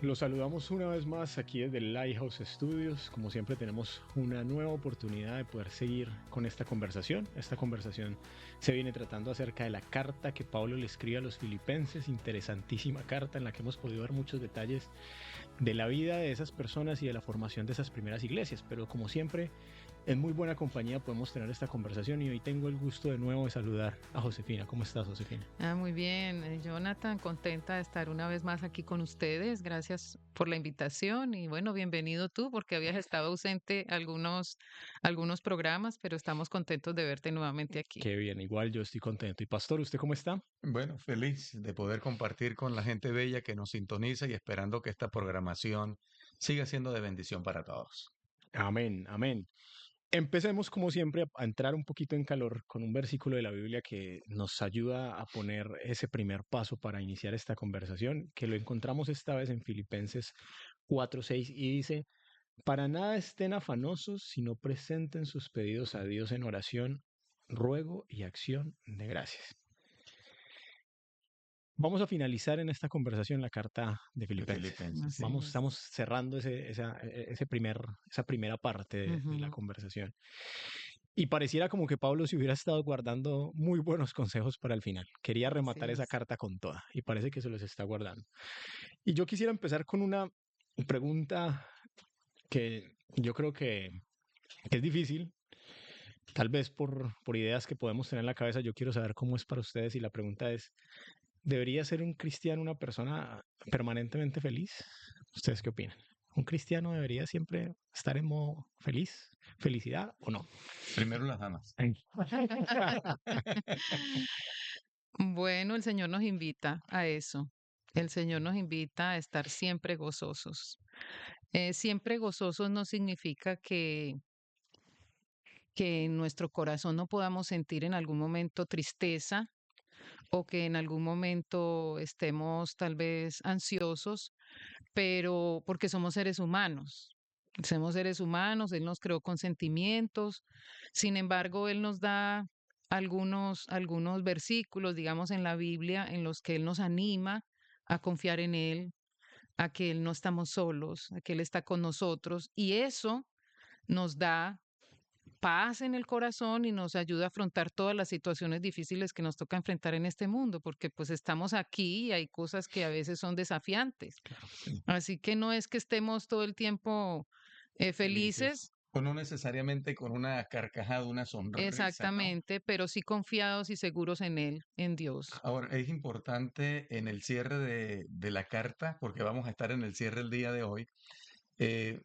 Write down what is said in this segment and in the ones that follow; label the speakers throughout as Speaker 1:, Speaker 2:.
Speaker 1: Los saludamos una vez más aquí desde el Lighthouse Studios. Como siempre tenemos una nueva oportunidad de poder seguir con esta conversación. Esta conversación se viene tratando acerca de la carta que Pablo le escribe a los filipenses. Interesantísima carta en la que hemos podido ver muchos detalles de la vida de esas personas y de la formación de esas primeras iglesias. Pero como siempre, en muy buena compañía podemos tener esta conversación y hoy tengo el gusto de nuevo de saludar a Josefina. ¿Cómo estás, Josefina?
Speaker 2: Muy bien, Jonathan, contenta de estar una vez más aquí con ustedes. Gracias por la invitación y bueno, bienvenido tú porque habías estado ausente algunos programas, pero estamos contentos de verte nuevamente aquí.
Speaker 1: Qué bien, igual yo estoy contento. ¿Y Pastor, usted cómo está?
Speaker 3: Bueno, feliz de poder compartir con la gente bella que nos sintoniza y esperando que esta programación siga siendo de bendición para todos.
Speaker 1: Amén, amén. Empecemos como siempre a entrar un poquito en calor con un versículo de la Biblia que nos ayuda a poner ese primer paso para iniciar esta conversación, que lo encontramos esta vez en Filipenses 4:6 y dice, para nada estén afanosos, sino presenten sus pedidos a Dios en oración, ruego y acción de gracias. Vamos a finalizar en esta conversación la carta de
Speaker 3: De
Speaker 1: Filipenses.
Speaker 3: Filipenses, sí.
Speaker 2: Así es.
Speaker 1: Estamos cerrando esa primera parte de la
Speaker 2: Ujú.
Speaker 1: conversación. Y pareciera como que Pablo se hubiera estado guardando muy buenos consejos para el final. Quería
Speaker 2: Así
Speaker 1: rematar esa
Speaker 2: es.
Speaker 1: carta con toda y parece que se los está guardando. Y yo quisiera empezar con una pregunta que yo creo que es difícil, tal vez por ideas que podemos tener en la cabeza. Yo quiero saber cómo es para ustedes y la pregunta es, ¿debería ser un cristiano una persona permanentemente feliz? ¿Ustedes qué opinan? ¿Un cristiano debería siempre estar en modo feliz, felicidad o no?
Speaker 3: Primero las damas.
Speaker 2: Bueno, el Señor nos invita a eso. El Señor nos invita a estar siempre gozosos. Siempre gozosos no significa que en nuestro corazón no podamos sentir en algún momento tristeza o que en algún momento estemos tal vez ansiosos, pero porque somos seres humanos. Somos seres humanos, Él nos creó con sentimientos. Sin embargo, Él nos da algunos versículos, digamos, en la Biblia, en los que Él nos anima a confiar en Él, a que Él no estamos solos, a que Él está con nosotros. Y eso nos da paz en el corazón y nos ayuda a afrontar todas las situaciones difíciles que nos toca enfrentar en este mundo, porque pues estamos aquí y hay cosas que a veces son desafiantes.
Speaker 3: Sí.
Speaker 2: Así que no es que estemos todo el tiempo
Speaker 1: Felices.
Speaker 2: felices,
Speaker 3: O no necesariamente con una carcajada, una sonrisa, ¿no?
Speaker 2: exactamente, pero sí confiados y seguros en Él, en Dios.
Speaker 3: Ahora, es importante en el cierre de la carta, porque vamos a estar en el cierre el día de hoy,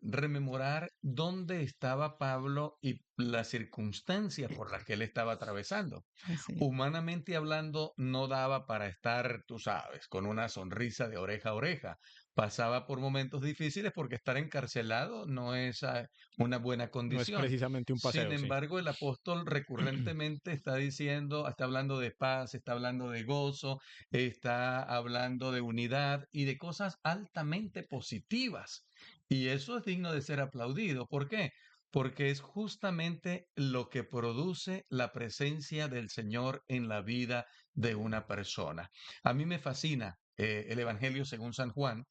Speaker 3: rememorar dónde estaba Pablo y las circunstancias por las que él estaba atravesando.
Speaker 2: Así.
Speaker 3: Humanamente hablando, no daba para estar, tú sabes, con una sonrisa de oreja a oreja. Pasaba por momentos difíciles porque estar encarcelado no es una buena
Speaker 1: No es
Speaker 3: condición.
Speaker 1: precisamente un
Speaker 3: Sin
Speaker 1: paseo, sí.
Speaker 3: embargo, el apóstol recurrentemente está diciendo, está hablando de paz, está hablando de gozo, está hablando de unidad y de cosas altamente positivas. Y eso es digno de ser aplaudido. ¿Por qué? Porque es justamente lo que produce la presencia del Señor en la vida de una persona. A mí me fascina el Evangelio según San Juan.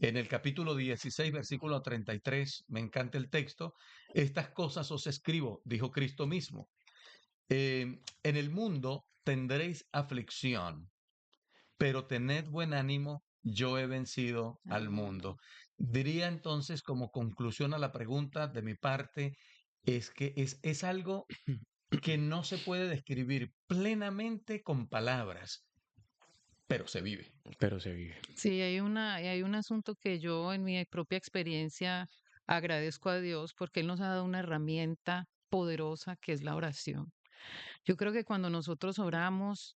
Speaker 3: En el capítulo 16, versículo 33, me encanta el texto. Estas cosas os escribo, dijo Cristo mismo. En el mundo tendréis aflicción, pero tened buen ánimo, yo he vencido
Speaker 2: Al
Speaker 3: al
Speaker 2: mundo.
Speaker 3: mundo. Diría entonces, como conclusión a la pregunta de mi parte, es que es algo que no se puede describir plenamente con palabras, pero se vive.
Speaker 1: Pero se vive.
Speaker 2: Sí, hay un asunto que yo en mi propia experiencia agradezco a Dios porque Él nos ha dado una herramienta poderosa que es la oración. Yo creo que cuando nosotros oramos,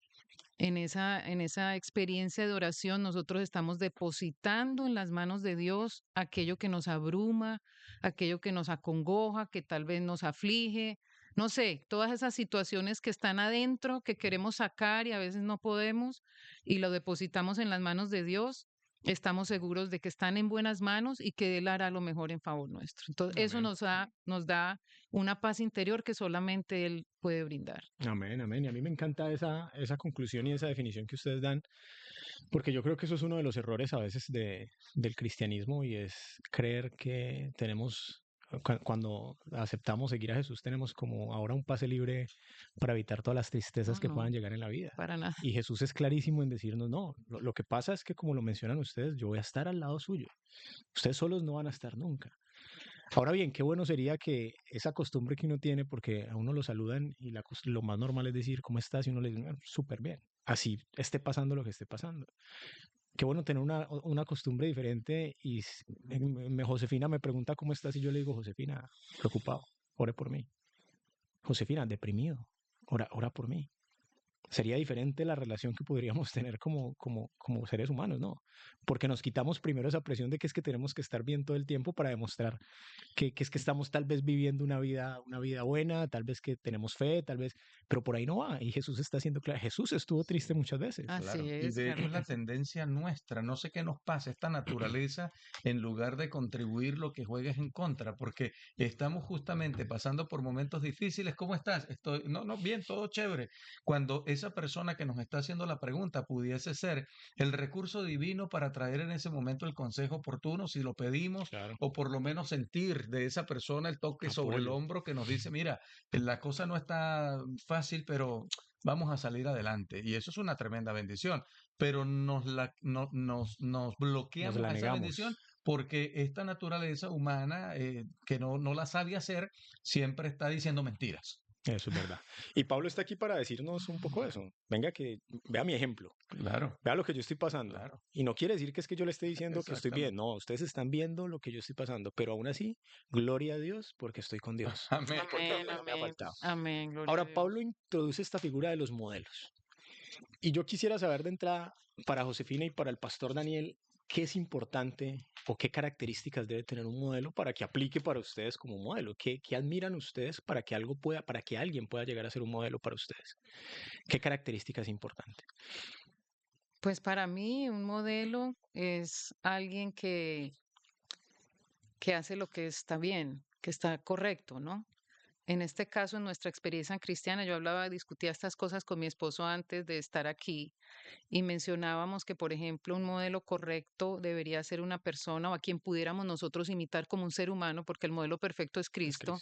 Speaker 2: en esa experiencia de oración, nosotros estamos depositando en las manos de Dios aquello que nos abruma, aquello que nos acongoja, que tal vez nos aflige, no sé, todas esas situaciones que están adentro, que queremos sacar y a veces no podemos, y lo depositamos en las manos de Dios. Estamos seguros de que están en buenas manos y que Él hará lo mejor en favor nuestro. Entonces, eso
Speaker 1: Amén.
Speaker 2: nos da una paz interior que solamente Él puede brindar.
Speaker 1: Amén, amén. Y a mí me encanta esa conclusión y esa definición que ustedes dan. Porque yo creo que eso es uno de los errores a veces del cristianismo y es creer que tenemos, cuando aceptamos seguir a Jesús, tenemos como ahora un pase libre para evitar todas las tristezas
Speaker 2: No,
Speaker 1: que puedan
Speaker 2: no,
Speaker 1: llegar en la vida.
Speaker 2: para nada.
Speaker 1: Y Jesús es clarísimo en decirnos, no, lo que pasa es que como lo mencionan ustedes, yo voy a estar al lado suyo. Ustedes solos no van a estar nunca. Ahora bien, qué bueno sería que esa costumbre que uno tiene, porque a uno lo saludan y lo más normal es decir, ¿cómo estás? Y uno le dice, "Ah, súper bien. Así esté pasando lo que esté pasando. Qué bueno tener una costumbre diferente y Josefina me pregunta cómo estás y yo le digo, Josefina, preocupado, ore por mí. Josefina, deprimido, ora por mí. Sería diferente la relación que podríamos tener como seres humanos, ¿no? Porque nos quitamos primero esa presión de que es que tenemos que estar bien todo el tiempo para demostrar que es que estamos tal vez viviendo una vida buena, tal vez que tenemos fe, tal vez, pero por ahí no va. Y Jesús está haciendo claro, Jesús estuvo triste muchas veces.
Speaker 2: Así
Speaker 3: Claro, y
Speaker 2: es,
Speaker 3: de hecho
Speaker 2: claro
Speaker 3: es
Speaker 2: que
Speaker 3: la
Speaker 2: sí.
Speaker 3: tendencia nuestra, no sé qué nos pasa, esta naturaleza, en lugar de contribuir, lo que juega es en contra, porque estamos justamente pasando por momentos difíciles. ¿Cómo estás? Estoy, no, no, bien, todo chévere. Cuando esa persona que nos está haciendo la pregunta pudiese ser el recurso divino para traer en ese momento el consejo oportuno, si lo pedimos,
Speaker 1: Claro,
Speaker 3: o por lo menos sentir de esa persona el toque sobre el
Speaker 1: apoyo.
Speaker 3: hombro que nos dice, mira, la cosa no está fácil, pero vamos a salir adelante. Y eso es una tremenda bendición, pero nos
Speaker 1: Nos
Speaker 3: bloqueamos
Speaker 1: la
Speaker 3: a esa bendición
Speaker 1: negamos.
Speaker 3: porque esta naturaleza humana, que no la sabe hacer, siempre está diciendo mentiras.
Speaker 1: Eso es verdad. Y Pablo está aquí para decirnos un poco eso. Venga, que vea mi ejemplo,
Speaker 3: Claro,
Speaker 1: vea lo que yo estoy pasando.
Speaker 3: claro,
Speaker 1: Y no quiere decir que es que yo le esté diciendo que estoy bien.
Speaker 3: exactamente.
Speaker 1: No, ustedes están viendo lo que yo estoy pasando. Pero aún así, gloria a Dios porque estoy con Dios.
Speaker 3: Amén.
Speaker 1: Porque
Speaker 2: Amén,
Speaker 1: no me ha
Speaker 2: amén,
Speaker 1: faltado.
Speaker 2: amén, gloria
Speaker 1: Ahora,
Speaker 2: a Dios.
Speaker 1: Pablo introduce esta figura de los modelos. Y yo quisiera saber de entrada, para Josefina y para el pastor Daniel, qué es importante o qué características debe tener un modelo para que aplique para ustedes como modelo. ¿Qué admiran ustedes para que algo pueda, para que alguien pueda llegar a ser un modelo para ustedes? ¿Qué característica es importante?
Speaker 2: Pues para mí un modelo es alguien que hace lo que está bien, que está correcto, ¿no? En este caso, en nuestra experiencia cristiana, yo discutía estas cosas con mi esposo antes de estar aquí y mencionábamos que, por ejemplo, un modelo correcto debería ser una persona o a quien pudiéramos nosotros imitar como un ser humano, porque el modelo perfecto es
Speaker 1: Es
Speaker 2: Cristo,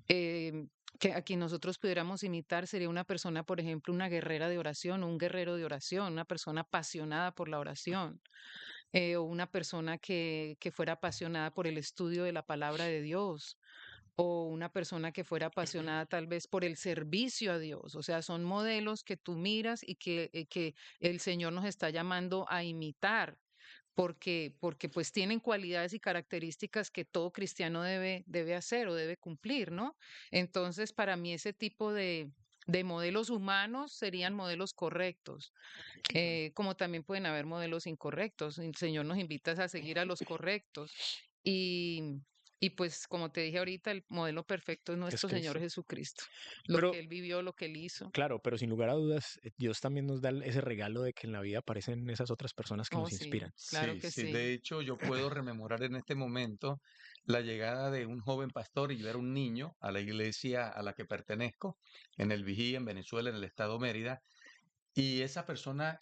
Speaker 1: Cristo.
Speaker 2: que a quien nosotros pudiéramos imitar sería una persona, por ejemplo, una guerrera de oración, un guerrero de oración, una persona apasionada por la oración, o una persona que fuera apasionada por el estudio de la palabra de Dios o una persona que fuera apasionada tal vez por el servicio a Dios. O sea, son modelos que tú miras y que el Señor nos está llamando a imitar. Porque pues tienen cualidades y características que todo cristiano debe hacer o debe cumplir, ¿no? Entonces, para mí ese tipo de modelos humanos serían modelos correctos, como también pueden haber modelos incorrectos. El Señor nos invita a seguir a los correctos. Y, y pues, como te dije ahorita, el modelo perfecto es
Speaker 1: Es
Speaker 2: nuestro Señor
Speaker 1: Cristo.
Speaker 2: Jesucristo. Lo que
Speaker 1: Pero,
Speaker 2: Él vivió, lo que Él hizo.
Speaker 1: claro, pero sin lugar a dudas, Dios también nos da ese regalo de que en la vida aparecen esas otras personas que
Speaker 2: Oh,
Speaker 1: nos
Speaker 2: sí,
Speaker 1: inspiran.
Speaker 2: claro
Speaker 3: Sí,
Speaker 2: que
Speaker 3: sí.
Speaker 2: sí.
Speaker 3: De hecho, yo puedo rememorar en este momento la llegada de un joven pastor, y yo era un niño, a la iglesia a la que pertenezco, en el Vigía, en Venezuela, en el estado Mérida, y esa persona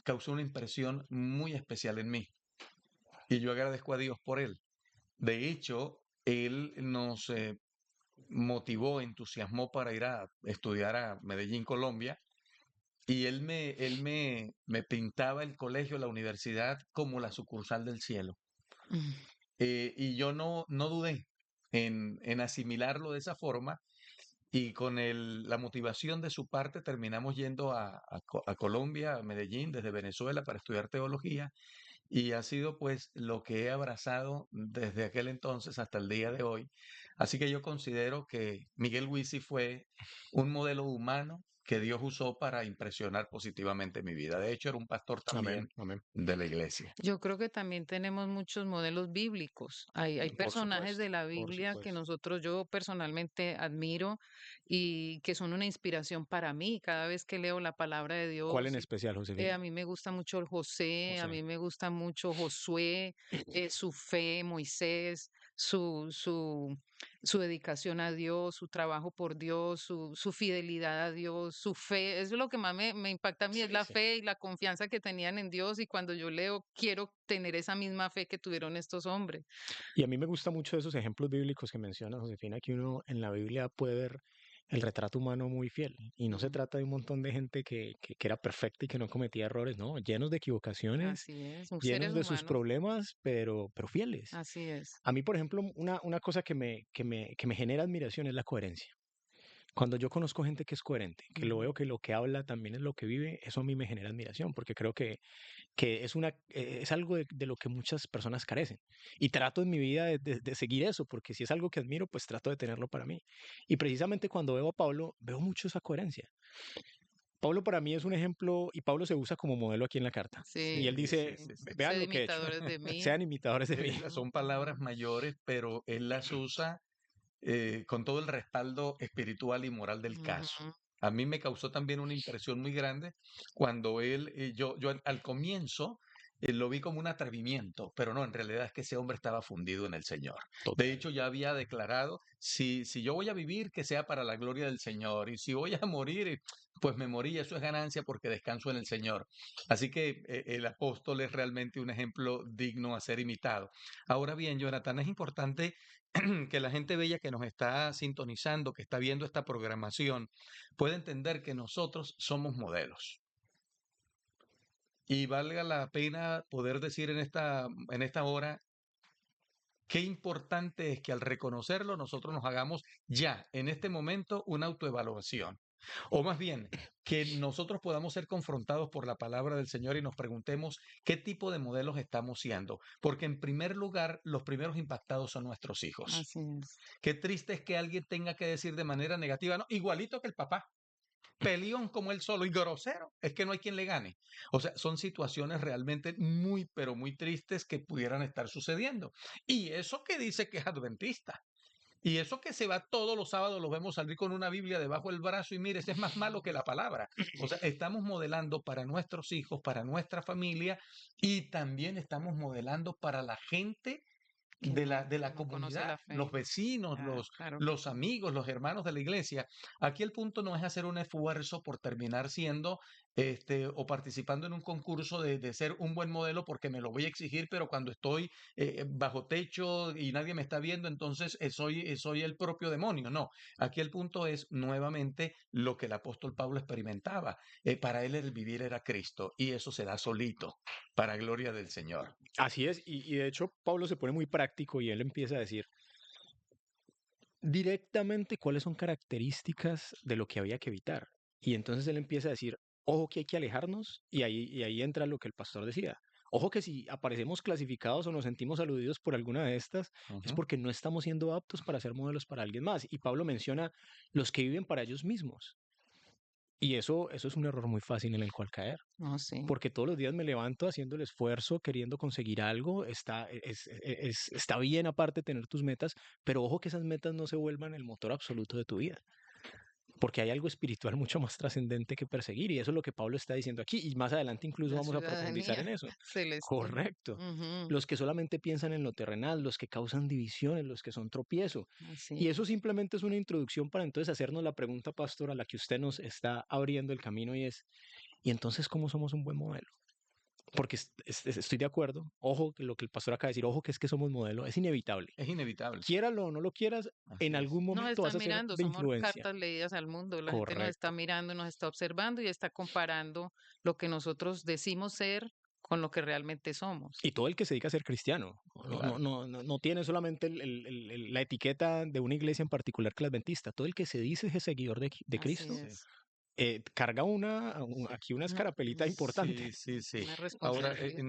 Speaker 3: causó una impresión muy especial en mí, y yo agradezco a Dios por él. De hecho, él nos motivó, entusiasmó para ir a estudiar a Medellín, Colombia, y me pintaba el colegio, la universidad, como la sucursal del cielo.
Speaker 2: Mm.
Speaker 3: Y yo no dudé en asimilarlo de esa forma, y con la motivación de su parte terminamos yendo a Colombia, a Medellín, desde Venezuela para estudiar teología, y ha sido pues lo que he abrazado desde aquel entonces hasta el día de hoy. Así que yo considero que Miguel Huisi fue un modelo humano que Dios usó para impresionar positivamente mi vida. De hecho, era un pastor
Speaker 1: Amén,
Speaker 3: también
Speaker 1: amén.
Speaker 3: de la iglesia.
Speaker 2: Yo creo que también tenemos muchos modelos bíblicos. Hay personajes de la
Speaker 1: Por
Speaker 2: Biblia que
Speaker 1: supuesto.
Speaker 2: yo personalmente admiro y que son una inspiración para mí cada vez que leo la palabra de
Speaker 1: ¿Cuál en
Speaker 2: Dios.
Speaker 1: especial,
Speaker 2: A
Speaker 1: Josefina?
Speaker 2: mí me gusta mucho el José, a
Speaker 1: José.
Speaker 2: mí me gusta mucho Josué, su fe, Moisés, su, su, su dedicación a Dios, su trabajo por Dios, su fidelidad a Dios, su fe. Eso es lo que más me impacta a mí, es
Speaker 1: Sí,
Speaker 2: la
Speaker 1: sí.
Speaker 2: fe y la confianza que tenían en Dios. Y cuando yo leo, quiero tener esa misma fe que tuvieron estos hombres.
Speaker 1: Y a mí me gusta mucho esos ejemplos bíblicos que menciona Josefina, que uno en la Biblia puede ver el retrato humano muy fiel. Y no se
Speaker 2: Mm,
Speaker 1: trata de un montón de gente que era perfecta y que no cometía errores, no, llenos de equivocaciones,
Speaker 2: así es, seres
Speaker 1: llenos de sus
Speaker 2: humanos,
Speaker 1: problemas, pero fieles.
Speaker 2: así es.
Speaker 1: A mí, por ejemplo, una cosa que me genera admiración es la coherencia. Cuando yo conozco gente que es coherente, que lo
Speaker 2: Ujú.
Speaker 1: veo que lo que habla también es lo que vive, eso a mí me genera admiración, porque creo que es algo de lo que muchas personas carecen. Y trato en mi vida de seguir eso, porque si es algo que admiro, pues trato de tenerlo para mí. Y precisamente cuando veo a Pablo, veo mucho esa coherencia. Pablo para mí es un ejemplo, y Pablo se usa como modelo aquí en la carta. Y
Speaker 2: Sí,
Speaker 1: él
Speaker 3: Sí, sí,
Speaker 1: dice,
Speaker 2: sí.
Speaker 3: sí, sí.
Speaker 1: vean
Speaker 2: Sed
Speaker 1: lo que he hecho,
Speaker 2: imitadores de mí.
Speaker 1: sean imitadores de mí.
Speaker 2: Ujú,
Speaker 3: Son palabras
Speaker 2: ujú,
Speaker 3: mayores, pero él las usa con todo el respaldo espiritual y moral del caso.
Speaker 2: ujú.
Speaker 3: A mí me causó también una impresión muy grande cuando él, yo al comienzo lo vi como un atrevimiento, pero no, en realidad es que ese hombre estaba fundido en el Señor. De
Speaker 1: Total.
Speaker 3: hecho, ya había declarado, si yo voy a vivir, que sea para la gloria del Señor, y si voy a morir, pues me morí, eso es ganancia porque descanso en el Señor. Así que el apóstol es realmente un ejemplo digno a ser imitado. Ahora bien, Jonathan, es importante que la gente bella que nos está sintonizando, que está viendo esta programación, pueda entender que nosotros somos modelos. Y valga la pena poder decir en esta hora, qué importante es que al reconocerlo nosotros nos hagamos ya, en este momento, una autoevaluación. O más bien, que nosotros podamos ser confrontados por la palabra del Señor y nos preguntemos qué tipo de modelos estamos siendo. Porque en primer lugar, los primeros impactados son nuestros hijos.
Speaker 2: Así es.
Speaker 3: Qué triste es que alguien tenga que decir de manera negativa, no, igualito que el papá, peleón como él solo y grosero, es que no hay quien le gane. O sea, son situaciones realmente muy, pero muy tristes que pudieran estar sucediendo. Y eso que dice que es adventista. Y eso que se va todos los sábados, lo vemos salir con una Biblia debajo del brazo y mire, ese es más malo que la palabra. O sea, estamos modelando para nuestros hijos, para nuestra familia y también estamos modelando para la gente de la
Speaker 2: Que no conoce la
Speaker 3: comunidad, los
Speaker 2: fe.
Speaker 3: vecinos,
Speaker 2: Ah, claro que
Speaker 3: los
Speaker 2: sí.
Speaker 3: amigos, los hermanos de la iglesia. Aquí el punto no es hacer un esfuerzo por terminar siendo o participando en un concurso de ser un buen modelo porque me lo voy a exigir, pero cuando estoy bajo techo y nadie me está viendo, entonces soy el propio demonio. No, aquí el punto es nuevamente lo que el apóstol Pablo experimentaba. Para él el vivir era Cristo y eso se da solito, para gloria del Señor.
Speaker 1: Así es, y de hecho Pablo se pone muy práctico y él empieza a decir directamente cuáles son características de lo que había que evitar. Y entonces él empieza a decir, ojo que hay que alejarnos, y ahí entra lo que el pastor decía. Ojo que si aparecemos clasificados o nos sentimos aludidos por alguna de estas, es
Speaker 3: Ujú.
Speaker 1: porque no estamos siendo aptos para ser modelos para alguien más. Y Pablo menciona los que viven para ellos mismos. Y eso es un error muy fácil en el cual caer.
Speaker 2: No, sí.
Speaker 1: Porque todos los días me levanto haciendo el esfuerzo, queriendo conseguir algo, está bien aparte tener tus metas, pero ojo que esas metas no se vuelvan el motor absoluto de tu vida, porque hay algo espiritual mucho más trascendente que perseguir, y eso es lo que Pablo está diciendo aquí, y más adelante incluso
Speaker 2: La
Speaker 1: vamos a profundizar
Speaker 2: ciudadanía
Speaker 1: en eso.
Speaker 2: celestial.
Speaker 1: Correcto.
Speaker 2: Ujú.
Speaker 1: Los que solamente piensan en lo terrenal, los que causan divisiones, los que son tropiezo.
Speaker 2: Así
Speaker 1: Y eso
Speaker 2: es.
Speaker 1: simplemente es una introducción para entonces hacernos la pregunta, pastor, a la que usted nos está abriendo el camino y es, ¿y entonces cómo somos un buen modelo? Porque estoy de acuerdo, ojo que lo que el pastor acaba de decir, ojo que es que somos modelo, es inevitable.
Speaker 3: Es inevitable.
Speaker 1: Quiéralo o no lo quieras, en
Speaker 3: Así es.
Speaker 1: algún
Speaker 2: Nos
Speaker 1: momento vas
Speaker 2: están
Speaker 1: a ser
Speaker 2: mirando,
Speaker 1: de
Speaker 2: somos
Speaker 1: influencia.
Speaker 2: cartas leídas al mundo. La gente nos está
Speaker 1: Correcto.
Speaker 2: mirando, nos está observando y está comparando lo que nosotros decimos ser con lo que realmente somos.
Speaker 1: Y todo el que se dedica a ser cristiano, no, no,
Speaker 3: Claro.
Speaker 1: no, no tiene solamente la etiqueta de una iglesia en particular que la adventista. Todo el que se dice es seguidor de
Speaker 2: Así
Speaker 1: Cristo,
Speaker 3: Sí.
Speaker 2: es.
Speaker 1: carga aquí una
Speaker 2: Una,
Speaker 1: escarapelita importante.
Speaker 3: Sí, sí, sí.
Speaker 2: una
Speaker 3: Ahora,
Speaker 2: responsabilidad.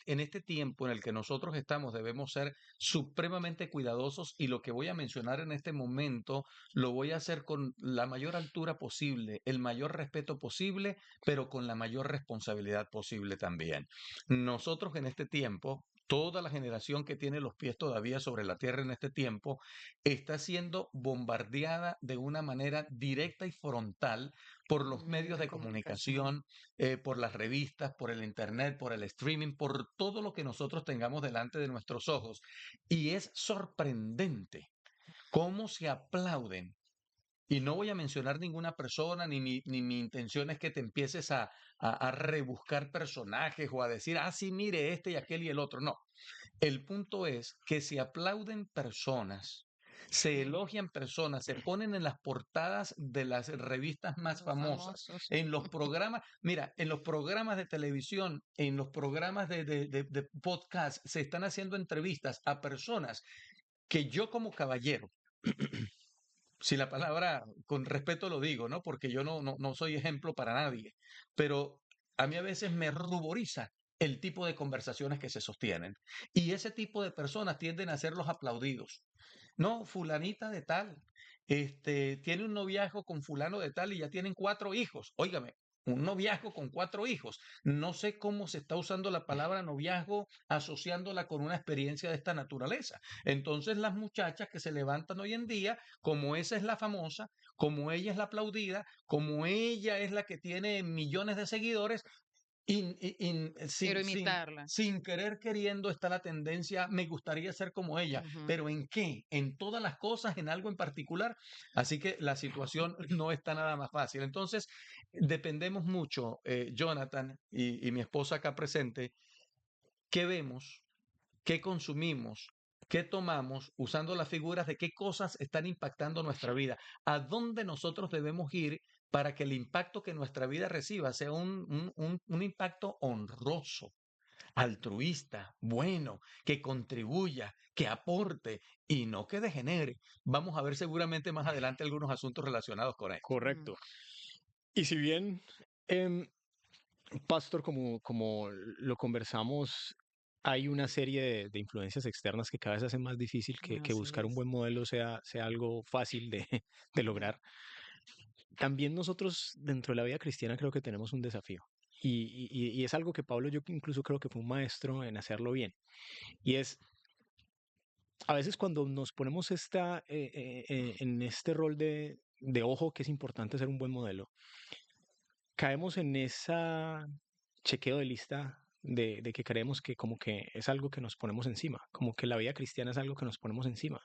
Speaker 3: en este tiempo en el que nosotros estamos, debemos ser supremamente cuidadosos y lo que voy a mencionar en este momento lo voy a hacer con la mayor altura posible, el mayor respeto posible, pero con la mayor responsabilidad posible también. Nosotros en este tiempo toda la generación que tiene los pies todavía sobre la tierra en este tiempo, está siendo bombardeada de una manera directa y frontal por los medios de comunicación, por las revistas, por el internet, por el streaming, por todo lo que nosotros tengamos delante de nuestros ojos. Y es sorprendente cómo se aplauden. Y no voy a mencionar ninguna persona, ni mi intención es que te empieces a rebuscar personajes o a decir, ah, sí, mire este y aquel y el otro. No, el punto es que se aplauden personas, se elogian personas, se ponen en las portadas de las revistas más
Speaker 2: Los
Speaker 3: famosas,
Speaker 2: famosos.
Speaker 3: en los programas, mira, en los programas de televisión, en los programas de podcast, se están haciendo entrevistas a personas que yo como caballero, si la palabra con respeto lo digo, ¿no? Porque yo no soy ejemplo para nadie, pero a mí a veces me ruboriza el tipo de conversaciones que se sostienen. Y ese tipo de personas tienden a ser los aplaudidos. No, fulanita de tal, tiene un noviazgo con fulano de tal y ya tienen 4 hijos. Óigame, un noviazgo con 4 hijos. No sé cómo se está usando la palabra noviazgo asociándola con una experiencia de esta naturaleza. Entonces las muchachas que se levantan hoy en día, como esa es la famosa, como ella es la aplaudida, como ella es la que tiene millones de seguidores,
Speaker 2: Quiero imitarla.
Speaker 3: sin querer queriendo está la tendencia, me gustaría ser como ella,
Speaker 2: Ujú.
Speaker 3: pero ¿en qué? En todas las cosas, en algo en particular. Así que la situación no está nada más fácil. Entonces, dependemos mucho, Jonathan y mi esposa acá presente, qué vemos, qué consumimos, qué tomamos, usando las figuras de qué cosas están impactando nuestra vida, a dónde nosotros debemos ir para que el impacto que nuestra vida reciba sea un impacto honroso, altruista, bueno, que contribuya, que aporte y no que degenere. Vamos a ver seguramente más adelante algunos asuntos relacionados con esto.
Speaker 2: Mm.
Speaker 1: Correcto. Y si bien, em, Pastor, como lo conversamos, hay una serie de influencias externas que cada vez hacen más difícil que
Speaker 2: Así
Speaker 1: buscar un
Speaker 2: es.
Speaker 1: buen modelo sea algo fácil de
Speaker 2: Mm.
Speaker 1: lograr. También nosotros dentro de la vida cristiana creo que tenemos un desafío. Y es algo que Pablo, yo incluso creo que fue un maestro en hacerlo bien. Y es, a veces cuando nos ponemos en este rol de ojo, que es importante ser un buen modelo, caemos en esa chequeo de lista de que creemos que como que es algo que nos ponemos encima, como que la vida cristiana es algo que nos ponemos encima,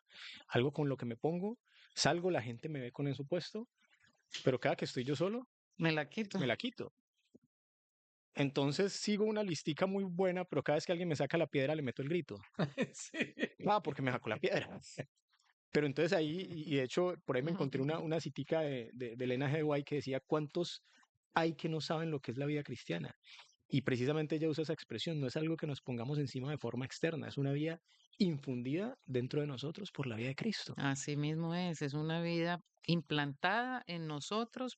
Speaker 1: algo con lo que me pongo, salgo, la gente me ve con eso puesto, pero cada que estoy yo solo,
Speaker 2: Me la quito.
Speaker 1: me la quito. Entonces sigo una listica muy buena, pero cada vez que alguien me saca la piedra le meto el grito.
Speaker 3: Sí.
Speaker 1: Ah, porque me sacó la piedra. Pero entonces ahí, y de hecho, por ahí me encontré una citica de Elena G. White que decía, ¿cuántos hay que no saben lo que es la vida cristiana? Y precisamente ella usa esa expresión, no es algo que nos pongamos encima de forma externa, es una vida infundida dentro de nosotros por la vida de Cristo.
Speaker 2: Así mismo es una vida implantada en nosotros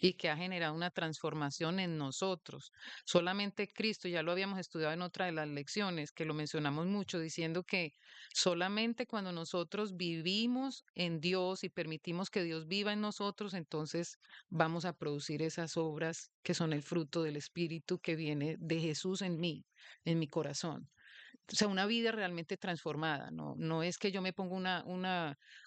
Speaker 2: y que ha generado una transformación en nosotros. Solamente Cristo, ya lo habíamos estudiado en otra de las lecciones, que lo mencionamos mucho, diciendo que solamente cuando nosotros vivimos en Dios y permitimos que Dios viva en nosotros, entonces vamos a producir esas obras que son el fruto del Espíritu que viene de Jesús en mí, en mi corazón. O sea, una vida realmente transformada, no es que yo me ponga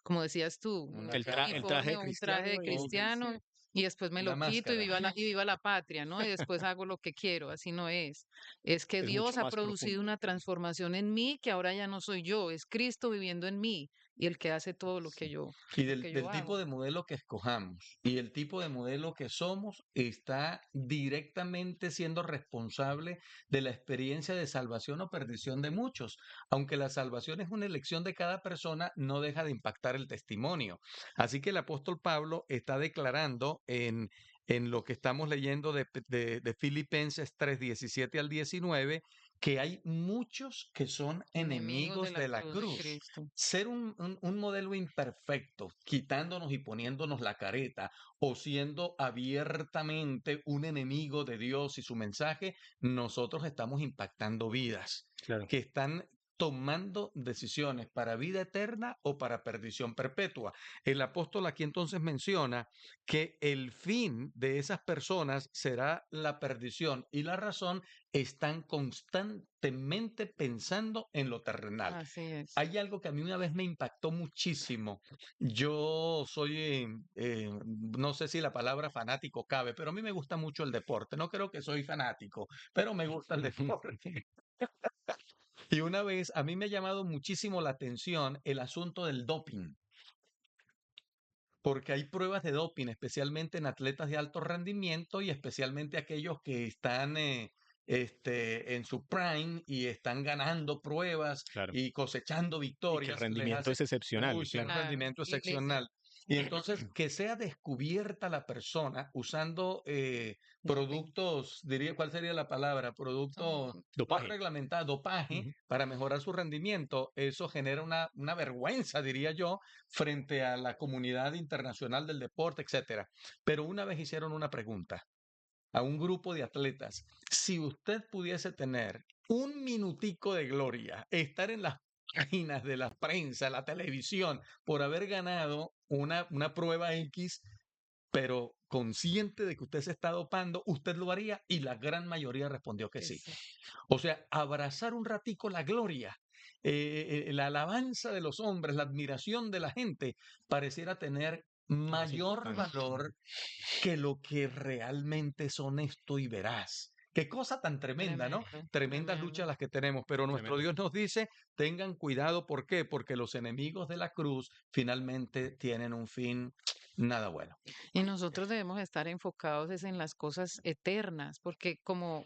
Speaker 2: como decías tú,
Speaker 3: Una
Speaker 1: El
Speaker 3: capa.
Speaker 1: traje
Speaker 2: uniforme
Speaker 1: de
Speaker 2: o un traje de
Speaker 1: cristiano
Speaker 3: Oh, sí, sí.
Speaker 2: cristiano y después me
Speaker 3: Una
Speaker 2: lo quito y
Speaker 3: máscara.
Speaker 2: y viva la patria, ¿no? Y después hago lo que quiero, así no es. Es que
Speaker 1: es mucho
Speaker 2: Dios ha
Speaker 1: más
Speaker 2: producido
Speaker 1: profundo.
Speaker 2: una transformación en mí que ahora ya no soy yo, es Cristo viviendo en mí y el que hace todo
Speaker 3: Y
Speaker 2: lo que yo
Speaker 3: del tipo
Speaker 2: hago.
Speaker 3: de modelo que escojamos y el tipo de modelo que somos está directamente siendo responsable de la experiencia de salvación o perdición de muchos. Aunque la salvación es una elección de cada persona, no deja de impactar el testimonio. Así que el apóstol Pablo está declarando en lo que estamos leyendo de Filipenses 3 17 al 19 que hay muchos que son
Speaker 2: Enemigos de
Speaker 3: enemigos
Speaker 2: la
Speaker 3: de la
Speaker 2: cruz de
Speaker 3: cruz.
Speaker 2: Cristo.
Speaker 3: Ser un modelo imperfecto, quitándonos y poniéndonos la careta, o siendo abiertamente un enemigo de Dios y su mensaje, nosotros estamos impactando vidas
Speaker 1: Claro.
Speaker 3: que están tomando decisiones para vida eterna o para perdición perpetua. El apóstol aquí entonces menciona que el fin de esas personas será la perdición y la razón están constantemente pensando en lo terrenal.
Speaker 2: Así es.
Speaker 3: Hay algo que a mí una vez me impactó muchísimo. Yo soy, no sé si la palabra fanático cabe, pero a mí me gusta mucho el deporte. No creo que soy fanático, pero me gusta el deporte. Y una vez a mí me ha llamado muchísimo la atención el asunto del doping, porque hay pruebas de doping, especialmente en atletas de alto rendimiento y especialmente aquellos que están en su prime y están ganando pruebas
Speaker 1: Claro.
Speaker 3: y cosechando
Speaker 1: Y que el
Speaker 3: victorias, les
Speaker 1: rendimiento
Speaker 3: hace,
Speaker 1: es excepcional,
Speaker 3: uy, sí, un
Speaker 1: claro.
Speaker 2: Claro.
Speaker 3: rendimiento
Speaker 2: Y
Speaker 3: excepcional. Y entonces que sea descubierta la persona usando productos, diría, ¿cuál sería la palabra? Productos
Speaker 2: son-
Speaker 3: no
Speaker 1: Dopaje.
Speaker 3: reglamentados, dopaje,
Speaker 1: Ujú.
Speaker 3: para mejorar su rendimiento, eso genera una vergüenza, diría yo, frente a la comunidad internacional del deporte, etcétera. Pero una vez hicieron una pregunta a un grupo de atletas: si usted pudiese tener un minutico de gloria, estar en las páginas de la prensa, la televisión, por haber ganado una prueba X, pero consciente de que usted se está dopando, ¿usted lo haría? Y la gran mayoría respondió que
Speaker 2: que
Speaker 3: sí.
Speaker 2: sí.
Speaker 3: O sea, abrazar un ratico la gloria, la alabanza de los hombres, la admiración de la gente, pareciera tener
Speaker 1: Más
Speaker 3: mayor
Speaker 1: importante.
Speaker 3: valor que lo que realmente es honesto y veraz. Qué cosa tan tremenda, ¿no?
Speaker 2: Tremendo,
Speaker 3: Tremendas
Speaker 2: tremendo.
Speaker 3: luchas las que tenemos, pero nuestro
Speaker 1: Tremendo.
Speaker 3: Dios nos dice, tengan cuidado, ¿por qué? Porque los enemigos de la cruz finalmente tienen un fin nada bueno.
Speaker 2: Y nosotros debemos estar enfocados es en las cosas eternas, porque como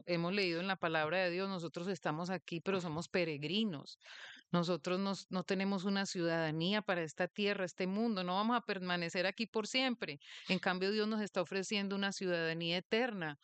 Speaker 2: hemos leído en la palabra de Dios, nosotros estamos aquí, pero somos peregrinos. Nosotros no tenemos una ciudadanía para esta tierra, este mundo, no vamos a permanecer aquí por siempre. En cambio, Dios nos está ofreciendo una ciudadanía eterna,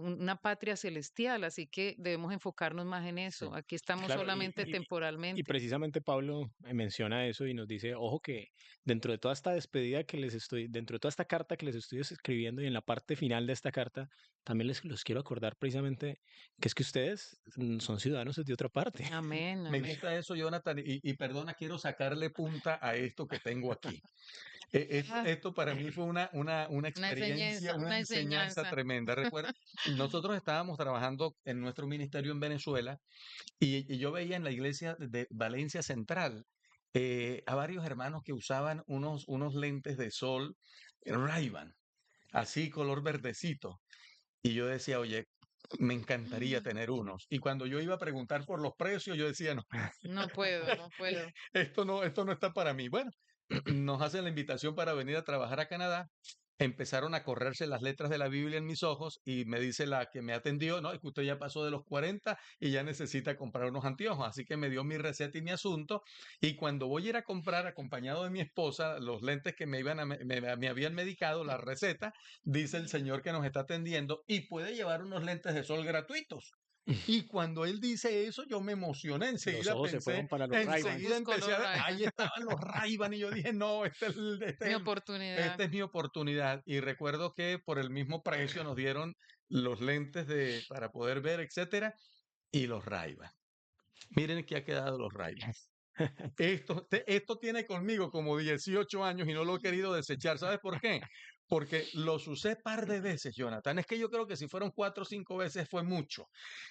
Speaker 2: una patria celestial, así que debemos enfocarnos más en
Speaker 3: Sí.
Speaker 2: eso. Aquí estamos
Speaker 1: Claro,
Speaker 2: solamente
Speaker 1: y
Speaker 2: temporalmente.
Speaker 1: precisamente Pablo menciona eso y nos dice, ojo que dentro de toda esta despedida que les estoy, dentro de toda esta carta que les estoy escribiendo y en la parte final de esta carta, también les los quiero acordar precisamente que es que ustedes son ciudadanos de otra parte.
Speaker 2: Amén,
Speaker 3: Me
Speaker 2: amén.
Speaker 3: gusta eso, Jonathan, y perdona, quiero sacarle punta a esto que tengo aquí.
Speaker 2: Ah,
Speaker 3: Esto para mí fue una experiencia, una
Speaker 2: una
Speaker 3: enseñanza
Speaker 2: enseñanza.
Speaker 3: tremenda. Recuerda, nosotros estábamos trabajando en nuestro ministerio en Venezuela y yo veía en la iglesia de Valencia Central a varios hermanos que usaban unos lentes de sol Ray-Ban, así color verdecito. Y yo decía, oye, me encantaría tener unos. Y cuando yo iba a preguntar por los precios, yo decía, no,
Speaker 2: No puedo, no puedo.
Speaker 3: esto no está para mí. Bueno, nos hacen la invitación para venir a trabajar a Canadá. Empezaron a correrse las letras de la Biblia en mis ojos y me dice la que me atendió, no, es que usted ya pasó de los 40 y ya necesita comprar unos anteojos. Así que me dio mi receta y mi asunto. Y cuando voy a ir a comprar, acompañado de mi esposa, los lentes que me habían medicado, la receta, dice el señor que nos está atendiendo, y puede llevar unos lentes de sol gratuitos. Y cuando él dice eso, yo me emocioné,
Speaker 1: Los
Speaker 3: enseguida
Speaker 1: ojos se
Speaker 3: pensé,
Speaker 1: fueron para los Ray-Ban.
Speaker 3: enseguida
Speaker 2: Busco
Speaker 3: empecé
Speaker 2: los
Speaker 3: a ver,
Speaker 2: Ray-Ban.
Speaker 3: ahí estaban los Ray-Ban y yo dije, no,
Speaker 2: Mi oportunidad.
Speaker 3: esta es mi oportunidad. Y recuerdo que por el mismo precio nos dieron los lentes para poder ver, etcétera, y los Ray-Ban. Miren qué ha quedado los Ray-Ban. Esto tiene conmigo como 18 años y no lo he querido desechar. ¿Sabes por qué? Porque los usé par de veces, Jonathan. Es que yo creo que si fueron 4 o 5 veces fue mucho.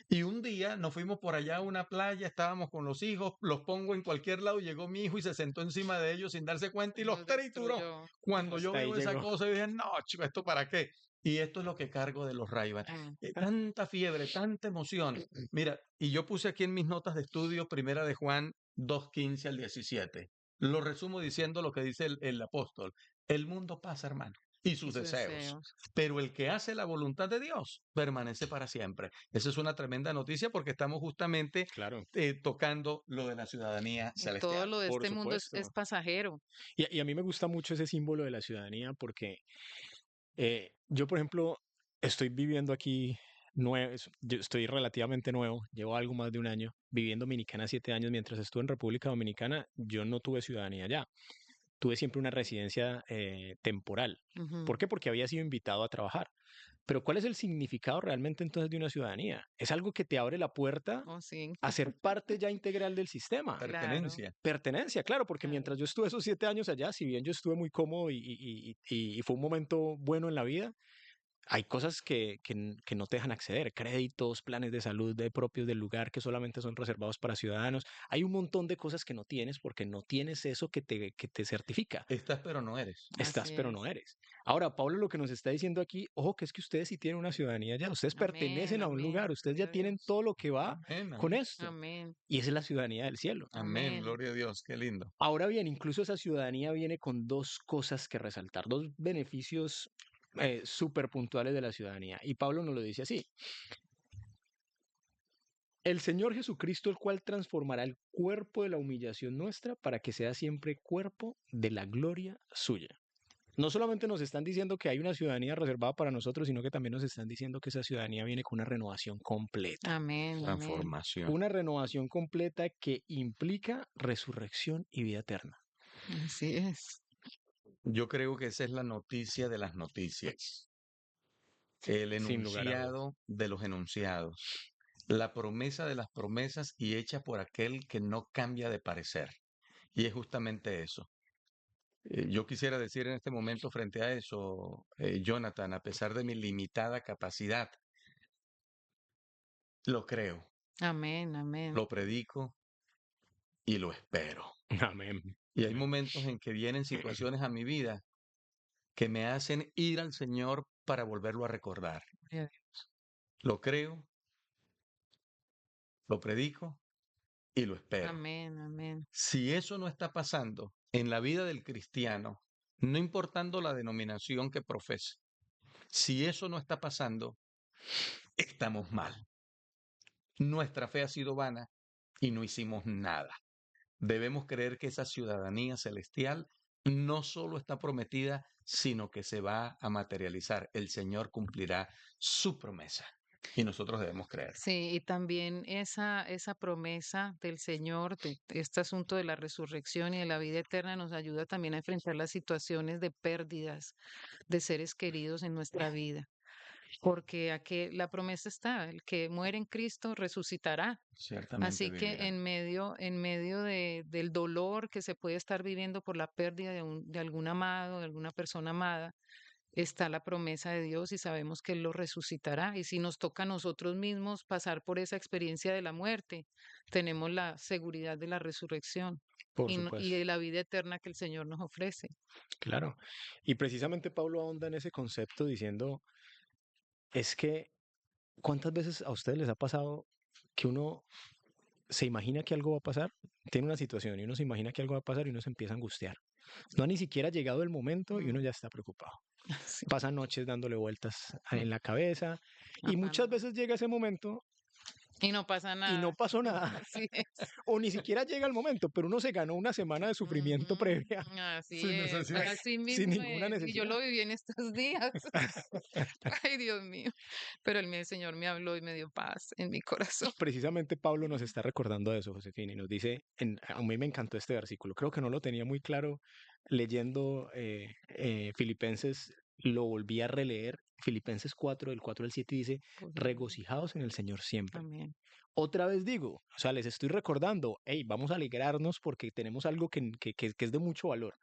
Speaker 3: Y un día nos fuimos por allá a una playa, estábamos con los hijos, los pongo en cualquier lado, llegó mi hijo y se sentó encima de ellos sin darse cuenta y los
Speaker 2: Los
Speaker 3: trituró.
Speaker 2: destruyó.
Speaker 3: Cuando yo
Speaker 1: Hasta ahí
Speaker 3: veo esa
Speaker 1: llegó.
Speaker 3: cosa, yo dije, no, chico, ¿esto para qué? Y esto es lo que cargo de los Ray-Ban.
Speaker 2: Mm.
Speaker 3: Tanta fiebre, tanta emoción. Mira, y yo puse aquí en mis notas de estudio, primera de Juan 2:15 al 17. Lo resumo diciendo lo que dice el apóstol. El mundo pasa, hermano, y
Speaker 2: Y
Speaker 3: sus
Speaker 2: sus
Speaker 3: deseos,
Speaker 2: deseos.
Speaker 3: pero el que hace la voluntad de Dios permanece para siempre. Esa es una tremenda noticia porque estamos justamente
Speaker 1: Claro,
Speaker 3: tocando lo de la ciudadanía
Speaker 2: Y todo
Speaker 3: celestial.
Speaker 2: lo de
Speaker 1: por
Speaker 2: este mundo es
Speaker 1: supuesto.
Speaker 2: pasajero.
Speaker 1: Y a mí me gusta mucho ese símbolo de la ciudadanía porque yo, por ejemplo, estoy viviendo aquí yo estoy relativamente nuevo, llevo algo más de un año viviendo en Dominicana 7 años. Mientras estuve en República Dominicana, yo no tuve ciudadanía allá. Tuve siempre una residencia temporal.
Speaker 2: Ujú.
Speaker 1: ¿Por qué? Porque había sido invitado a trabajar. Pero ¿cuál es el significado realmente entonces de una ciudadanía? Es algo que te abre la puerta
Speaker 2: Oh, sí,
Speaker 1: a ser parte ya integral del sistema.
Speaker 2: claro,
Speaker 3: Pertenencia.
Speaker 1: Pertenencia, claro, porque
Speaker 2: claro.
Speaker 1: mientras yo estuve esos 7 años allá, si bien yo estuve muy cómodo y fue un momento bueno en la vida, hay cosas que no te dejan acceder, créditos, planes de salud propios del lugar que solamente son reservados para ciudadanos. Hay un montón de cosas que no tienes porque no tienes eso que te certifica.
Speaker 3: Estás pero no eres.
Speaker 1: Estás,
Speaker 2: Así
Speaker 1: pero no
Speaker 2: es.
Speaker 1: eres. Ahora, Pablo lo que nos está diciendo aquí, ojo, que es que ustedes sí tienen una ciudadanía ya, ustedes
Speaker 2: Amén,
Speaker 1: pertenecen a un
Speaker 2: amén.
Speaker 1: lugar, ustedes ya
Speaker 2: Gloria a
Speaker 1: tienen
Speaker 2: Dios.
Speaker 1: todo lo que va
Speaker 3: Amén,
Speaker 1: con
Speaker 3: amén.
Speaker 1: esto,
Speaker 2: Amén,
Speaker 1: y esa es la ciudadanía del cielo.
Speaker 3: Amén.
Speaker 2: amén.
Speaker 3: Gloria a Dios. Qué lindo.
Speaker 1: Ahora bien, incluso esa ciudadanía viene con dos cosas que resaltar, dos beneficios súper puntuales de la ciudadanía. Y Pablo nos lo dice así. El Señor Jesucristo, el cual transformará el cuerpo de la humillación nuestra para que sea siempre cuerpo de la gloria suya. No solamente nos están diciendo que hay una ciudadanía reservada para nosotros, sino que también nos están diciendo que esa ciudadanía viene con una renovación completa.
Speaker 2: Amén, amén.
Speaker 3: Transformación.
Speaker 1: Una renovación completa que implica resurrección y vida eterna.
Speaker 2: Así es.
Speaker 3: Yo creo que esa es la noticia de las noticias. El
Speaker 1: Sin lugar a dudas.
Speaker 3: enunciado de los enunciados. La promesa de las promesas y hecha por aquel que no cambia de parecer. Y es justamente eso. Yo quisiera decir en este momento frente a eso, Jonathan, a pesar de mi limitada capacidad, lo creo,
Speaker 2: Amén, amén.
Speaker 3: lo predico y lo espero.
Speaker 1: Amén.
Speaker 3: Y hay momentos en que vienen situaciones a mi vida que me hacen ir al Señor para volverlo a recordar.
Speaker 2: Gloria a
Speaker 3: Lo creo, lo predico y lo espero.
Speaker 2: Amén, amén.
Speaker 3: Si eso no está pasando en la vida del cristiano, no importando la denominación que profese, si eso no está pasando, estamos mal. Nuestra fe ha sido vana y no hicimos nada. Debemos creer que esa ciudadanía celestial no solo está prometida, sino que se va a materializar. El Señor cumplirá su promesa y nosotros debemos creer.
Speaker 2: Sí, y también esa promesa del Señor, de este asunto de la resurrección y de la vida eterna, nos ayuda también a enfrentar las situaciones de pérdidas de seres queridos en nuestra vida. Porque aquí la promesa está, el que muere en Cristo resucitará.
Speaker 3: Ciertamente
Speaker 2: Así que
Speaker 3: vivirá.
Speaker 2: en medio del dolor que se puede estar viviendo por la pérdida de algún amado, de alguna persona amada, está la promesa de Dios y sabemos que Él lo resucitará. Y si nos toca a nosotros mismos pasar por esa experiencia de la muerte, tenemos la seguridad de la resurrección
Speaker 1: Por
Speaker 2: y
Speaker 1: supuesto.
Speaker 2: de la vida eterna que el Señor nos ofrece.
Speaker 1: Claro. Y precisamente Pablo ahonda en ese concepto diciendo, es que, ¿cuántas veces a ustedes les ha pasado que uno se imagina que algo va a pasar? Tiene una situación y uno se imagina que algo va a pasar y uno se empieza a angustiar. No ha ni siquiera llegado el momento y
Speaker 2: Mm,
Speaker 1: uno ya está preocupado.
Speaker 2: sí,
Speaker 1: Pasa noches dándole vueltas
Speaker 2: mm,
Speaker 1: en la cabeza y muchas
Speaker 2: afán.
Speaker 1: veces llega ese momento
Speaker 2: Y no pasa
Speaker 1: y no
Speaker 2: nada.
Speaker 1: pasó nada.
Speaker 2: Así es.
Speaker 1: O ni siquiera llega el momento, pero uno se ganó una semana de sufrimiento
Speaker 2: Ujú,
Speaker 1: previa
Speaker 2: así
Speaker 3: Sin
Speaker 2: es,
Speaker 3: necesidad.
Speaker 2: así
Speaker 1: sin
Speaker 2: mismo
Speaker 1: ninguna
Speaker 2: es. Y yo
Speaker 1: necesidad.
Speaker 2: lo viví en estos días. Ay, Dios mío. Pero el Señor me habló y me dio paz en mi corazón.
Speaker 1: Precisamente Pablo nos está recordando eso, Josefina, y nos dice, a mí me encantó este versículo, creo que no lo tenía muy claro leyendo Filipenses, lo volví a releer, Filipenses 4, del 4 al 7 dice,
Speaker 2: Pues,
Speaker 1: regocijaos en el Señor siempre.
Speaker 2: amén.
Speaker 1: Otra vez digo, o sea, les estoy recordando, hey, vamos a alegrarnos porque tenemos algo que es de mucho valor.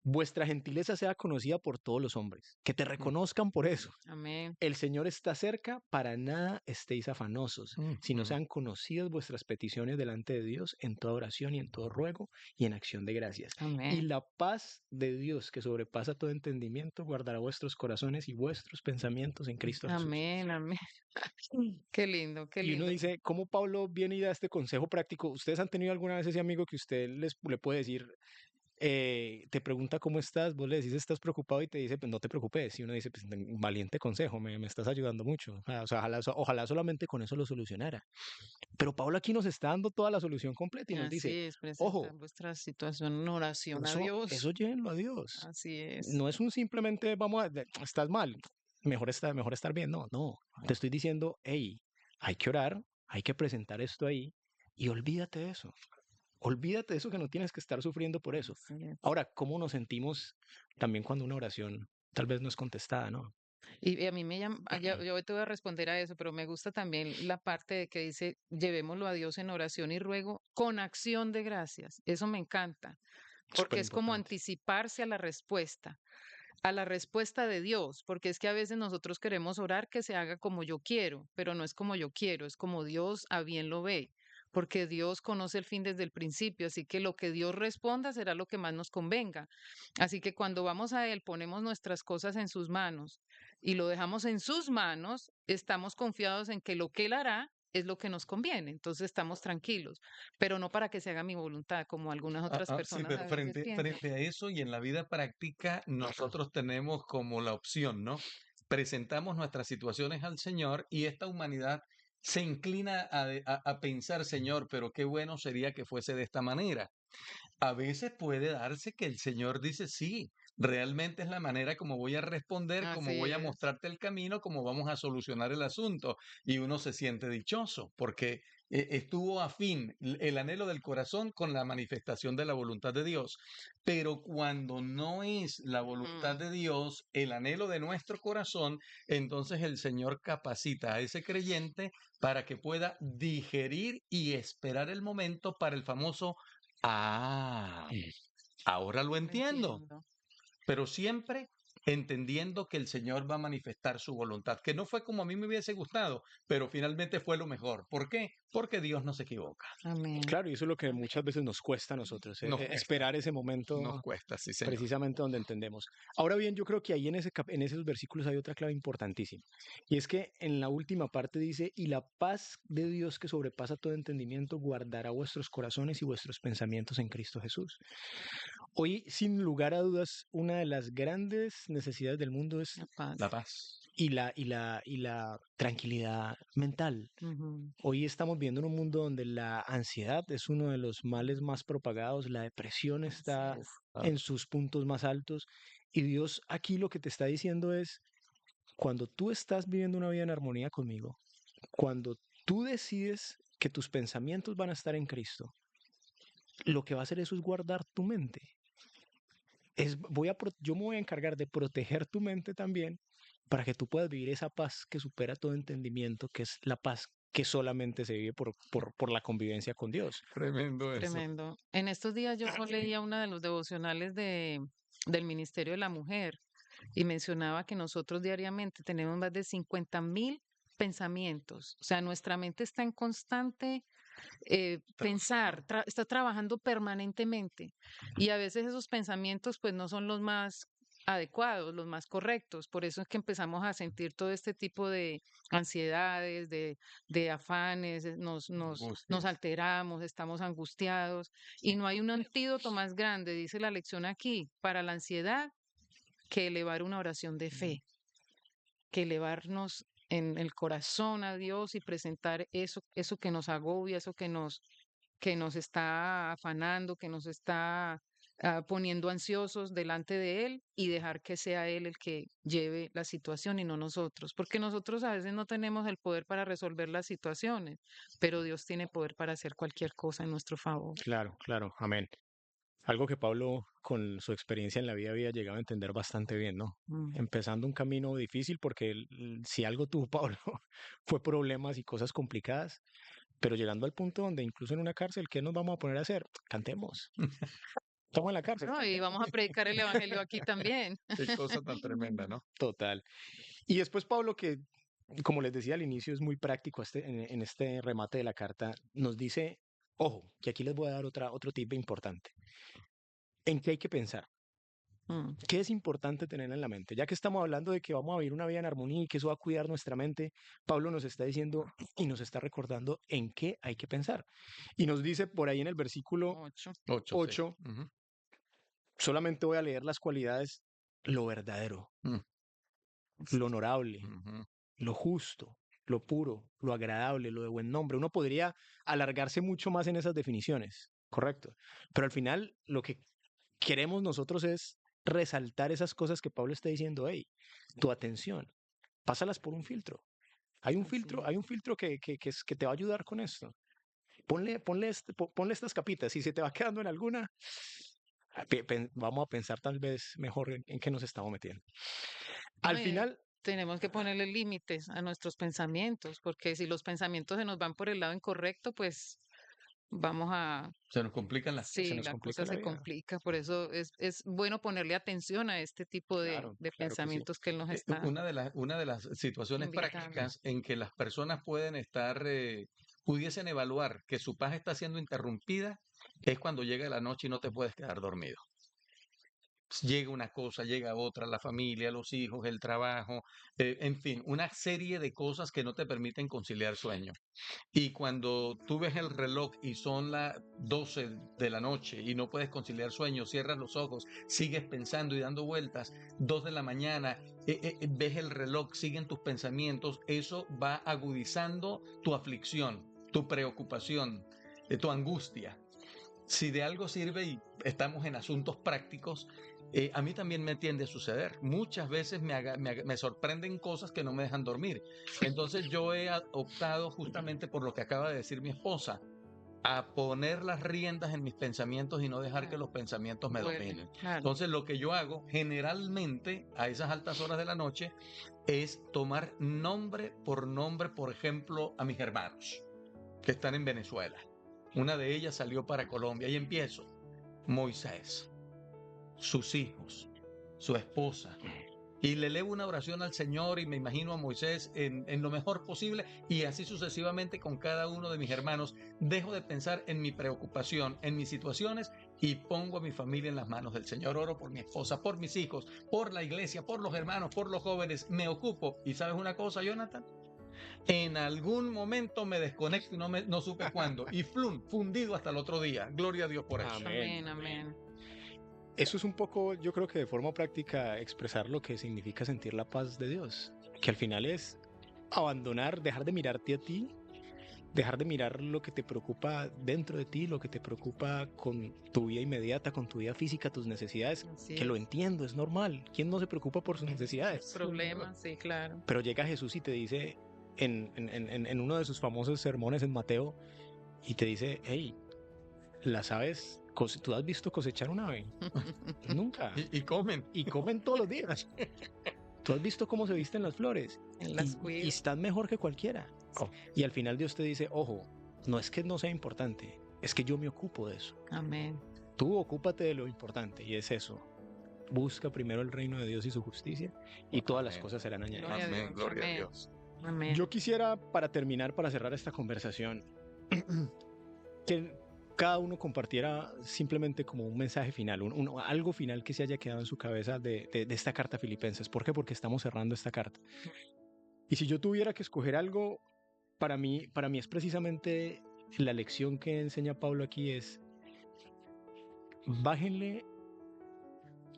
Speaker 1: Vuestra gentileza sea conocida por todos los hombres, que te
Speaker 3: Mm,
Speaker 1: reconozcan por eso.
Speaker 2: Amén.
Speaker 1: El Señor está cerca, para nada estéis afanosos,
Speaker 3: mm,
Speaker 1: sino
Speaker 3: mm.
Speaker 1: sean conocidas vuestras peticiones delante de Dios en toda oración y en todo ruego y en acción de gracias. Y
Speaker 2: Amén.
Speaker 1: la paz de Dios, que sobrepasa todo entendimiento, guardará vuestros corazones y vuestros pensamientos en Cristo Jesús.
Speaker 2: Amén. Amén. Qué lindo, qué
Speaker 1: Y uno
Speaker 2: lindo.
Speaker 1: dice, ¿cómo Pablo viene y da este consejo práctico? ¿Ustedes han tenido alguna vez ese amigo que usted le puede decir, te pregunta cómo estás, vos le decís estás preocupado y te dice, pues no te preocupes, y uno dice, pues un valiente consejo, me estás ayudando mucho, o sea, ojalá solamente con eso lo solucionara. Pero Pablo aquí nos está dando toda la solución completa y nos
Speaker 2: Así
Speaker 1: dice,
Speaker 2: es, presentar
Speaker 1: ojo,
Speaker 2: vuestra situación en oración a
Speaker 1: eso
Speaker 2: Dios.
Speaker 1: llévenlo a Dios.
Speaker 2: Así es.
Speaker 1: No es un simplemente, estás mal, mejor estar bien, no, no, te estoy diciendo, hey, hay que orar, hay que presentar esto ahí y olvídate de eso. Olvídate de eso que no tienes que estar sufriendo por eso.
Speaker 2: Así es.
Speaker 1: Ahora, ¿cómo nos sentimos también cuando una oración tal vez no es contestada, no?
Speaker 2: Y a mí me llama, yo te voy a responder a eso, pero me gusta también la parte de que dice, llevémoslo a Dios en oración y ruego con acción de gracias. Eso me encanta, porque
Speaker 1: Súper
Speaker 2: es como
Speaker 1: importante.
Speaker 2: anticiparse a la respuesta de Dios, porque es que a veces nosotros queremos orar que se haga como yo quiero, pero no es como yo quiero, es como Dios a bien lo ve, porque Dios conoce el fin desde el principio, así que lo que Dios responda será lo que más nos convenga. Así que cuando vamos a Él, ponemos nuestras cosas en sus manos y lo dejamos en sus manos, estamos confiados en que lo que Él hará es lo que nos conviene, entonces estamos tranquilos, pero no para que se haga mi voluntad, como algunas otras
Speaker 3: Sí,
Speaker 2: personas
Speaker 3: pero
Speaker 2: a veces piensan.
Speaker 3: frente a eso y en la vida práctica, nosotros tenemos como la opción, ¿no? Presentamos nuestras situaciones al Señor y esta humanidad se inclina a pensar, Señor, pero qué bueno sería que fuese de esta manera. A veces puede darse que el Señor dice, sí, realmente es la manera como voy a responder, como
Speaker 2: Así
Speaker 3: voy a
Speaker 2: es.
Speaker 3: mostrarte el camino, como vamos a solucionar el asunto. Y uno se siente dichoso porque estuvo afín el anhelo del corazón con la manifestación de la voluntad de Dios. Pero cuando no es la voluntad
Speaker 2: Ujú.
Speaker 3: de Dios, el anhelo de nuestro corazón, entonces el Señor capacita a ese creyente para que pueda digerir y esperar el momento para el famoso Ah, ahora lo entiendo,
Speaker 2: Entiendo.
Speaker 3: pero siempre entendiendo que el Señor va a manifestar su voluntad, que no fue como a mí me hubiese gustado, pero finalmente fue lo mejor. ¿Por qué? Porque Dios no se equivoca.
Speaker 2: Amén.
Speaker 1: Claro, y eso es lo que muchas veces nos cuesta a nosotros, esperar ese
Speaker 3: Nos
Speaker 1: momento
Speaker 3: cuesta, sí, señor.
Speaker 1: precisamente donde entendemos. Ahora bien, yo creo que ahí en esos versículos hay otra clave importantísima, y es que en la última parte dice, y la paz de Dios que sobrepasa todo entendimiento guardará vuestros corazones y vuestros pensamientos en Cristo Jesús. Hoy, sin lugar a dudas, una de las grandes necesidades del mundo es
Speaker 2: La paz.
Speaker 3: La paz.
Speaker 1: y la tranquilidad mental.
Speaker 2: Ujú.
Speaker 1: Hoy estamos viendo en un mundo donde la ansiedad es uno de los males más propagados, la depresión
Speaker 2: Así
Speaker 1: está
Speaker 2: es.
Speaker 1: en sus puntos más altos, y Dios aquí lo que te está diciendo es, cuando tú estás viviendo una vida en armonía conmigo, cuando tú decides que tus pensamientos van a estar en Cristo, lo que va a hacer eso es guardar tu mente. Yo me voy a encargar de proteger tu mente también para que tú puedas vivir esa paz que supera todo entendimiento, que es la paz que solamente se vive por la convivencia con Dios.
Speaker 3: Tremendo eso.
Speaker 2: Tremendo. En estos días yo leía uno de los devocionales del Ministerio de la Mujer y mencionaba que nosotros diariamente tenemos más de 50.000 pensamientos. O sea, nuestra mente está en constante pensar, está trabajando permanentemente y a veces esos pensamientos pues no son los más adecuados, los más correctos. Por eso es que empezamos a sentir todo este tipo de ansiedades, de afanes, nos
Speaker 3: Angustias.
Speaker 2: alteramos, estamos angustiados y no hay un antídoto más grande, dice la lección aquí, para la ansiedad que elevar una oración de fe, que elevarnos en el corazón a Dios y presentar eso que nos agobia, eso que nos está afanando, que nos está poniendo ansiosos delante de Él y dejar que sea Él el que lleve la situación y no nosotros, porque nosotros a veces no tenemos el poder para resolver las situaciones, pero Dios tiene poder para hacer cualquier cosa en nuestro favor.
Speaker 1: Claro, claro, amén. Algo que Pablo, con su experiencia en la vida, había llegado a entender bastante bien, ¿no?
Speaker 2: Mm.
Speaker 1: Empezando un camino difícil, porque si algo tuvo Pablo fue problemas y cosas complicadas, pero llegando al punto donde incluso en una cárcel, ¿qué nos vamos a poner a hacer? Cantemos. Estamos en la cárcel.
Speaker 2: No, y vamos a predicar el evangelio aquí también.
Speaker 3: Qué cosa tan tremenda, ¿no?
Speaker 1: Total. Y después Pablo, que como les decía al inicio, es muy práctico en este remate de la carta, nos dice, ojo, que aquí les voy a dar otro tip importante. ¿En qué hay que pensar?
Speaker 2: Mm.
Speaker 1: ¿Qué es importante tener en la mente? Ya que estamos hablando de que vamos a vivir una vida en armonía y que eso va a cuidar nuestra mente, Pablo nos está diciendo y nos está recordando en qué hay que pensar. Y nos dice por ahí en el versículo
Speaker 2: 8.
Speaker 3: 8, sí.
Speaker 1: 8, solamente voy a leer las cualidades, lo verdadero,
Speaker 3: Mm,
Speaker 1: lo honorable,
Speaker 3: ujú.
Speaker 1: lo justo, lo puro, lo agradable, lo de buen nombre. Uno podría alargarse mucho más en esas definiciones, correcto. Pero al final lo que queremos nosotros es resaltar esas cosas que Pablo está diciendo, hey, tu atención, pásalas por un filtro.
Speaker 2: Así
Speaker 1: Hay
Speaker 2: es.
Speaker 1: un filtro que te va a ayudar con esto. Ponle estas capitas. Si se te va quedando en alguna, vamos a pensar tal vez mejor en qué nos estamos metiendo.
Speaker 2: No,
Speaker 1: Al final,
Speaker 2: tenemos que ponerle límites a nuestros pensamientos, porque si los pensamientos se nos van por el lado incorrecto, pues vamos a,
Speaker 3: Se nos complican las
Speaker 1: Se
Speaker 2: sí,
Speaker 1: nos
Speaker 2: la
Speaker 1: complica
Speaker 2: cosa
Speaker 1: la
Speaker 2: se
Speaker 1: vida.
Speaker 2: complica. Por eso es bueno ponerle atención a este tipo
Speaker 1: Claro,
Speaker 2: de
Speaker 1: claro que sí.
Speaker 2: pensamientos que él nos está
Speaker 3: Una de las situaciones
Speaker 2: invitando.
Speaker 3: prácticas en que las personas pueden estar, pudiesen evaluar que su paz está siendo interrumpida es cuando llega la noche y no te puedes quedar dormido. Llega una cosa, llega otra, la familia, los hijos, el trabajo, en fin, una serie de cosas que no te permiten conciliar sueño. Y cuando tú ves el reloj y son las 12 de la noche y no puedes conciliar sueño, cierras los ojos, sigues pensando y dando vueltas, 2 de la mañana, ves el reloj, siguen tus pensamientos, eso va agudizando tu aflicción, tu preocupación, tu angustia. Si de algo sirve y estamos en asuntos prácticos, a mí también me tiende a suceder. Muchas veces me sorprenden cosas que no me dejan dormir. Entonces yo he optado justamente por lo que acaba de decir mi esposa, a poner las riendas en mis pensamientos y no dejar que los pensamientos me
Speaker 2: Bueno,
Speaker 3: dominen.
Speaker 2: claro.
Speaker 3: Entonces lo que yo hago generalmente a esas altas horas de la noche es tomar nombre, por ejemplo, a mis hermanos que están en Venezuela. Una de ellas salió para Colombia y empiezo. Moisés, sus hijos, su esposa. Y le elevo una oración al Señor y me imagino a Moisés en lo mejor posible y así sucesivamente con cada uno de mis hermanos. Dejo de pensar en mi preocupación, en mis situaciones y pongo a mi familia en las manos del Señor. Oro por mi esposa, por mis hijos, por la iglesia, por los hermanos, por los jóvenes. Me ocupo. ¿Y sabes una cosa, Jonathan? En algún momento me desconecto y no supe cuándo. Y flum, fundido hasta el otro día. Gloria a Dios por eso.
Speaker 1: Amén,
Speaker 2: Amén, amén.
Speaker 1: Eso es un poco, yo creo que de forma práctica, expresar lo que significa sentir la paz de Dios, que al final es abandonar, dejar de mirarte a ti, dejar de mirar lo que te preocupa dentro de ti, lo que te preocupa con tu vida inmediata, con tu vida física, tus necesidades,
Speaker 2: Así
Speaker 1: que lo
Speaker 2: es.
Speaker 1: entiendo, es normal. ¿Quién no se preocupa por sus necesidades?
Speaker 2: Problemas, sí, claro.
Speaker 1: Pero llega Jesús y te dice en uno de sus famosos sermones en Mateo, y te dice, hey, las aves, ¿tú has visto cosechar una ave? Nunca.
Speaker 3: Y comen.
Speaker 1: Y comen todos los días. Tú has visto cómo se visten las flores
Speaker 2: Él las
Speaker 1: y
Speaker 2: cuida.
Speaker 1: están mejor que cualquiera.
Speaker 3: Oh.
Speaker 1: Y al final Dios te dice, ojo, no es que no sea importante, es que yo me ocupo de eso.
Speaker 2: Amén.
Speaker 1: Tú ocúpate de lo importante y es eso. Busca primero el reino de Dios y su justicia y todas las
Speaker 3: Amén.
Speaker 1: cosas serán
Speaker 2: Gloria a
Speaker 1: añadidas.
Speaker 3: Amén,
Speaker 2: Dios,
Speaker 3: gloria a
Speaker 2: amén.
Speaker 3: Dios.
Speaker 2: Amén.
Speaker 1: Yo quisiera, para terminar, para cerrar esta conversación, que cada uno compartiera simplemente como un mensaje final, algo final que se haya quedado en su cabeza de esta carta a Filipenses. ¿Por qué? Porque estamos cerrando esta carta. Y si yo tuviera que escoger algo, para mí es precisamente la lección que enseña Pablo aquí es, bájenle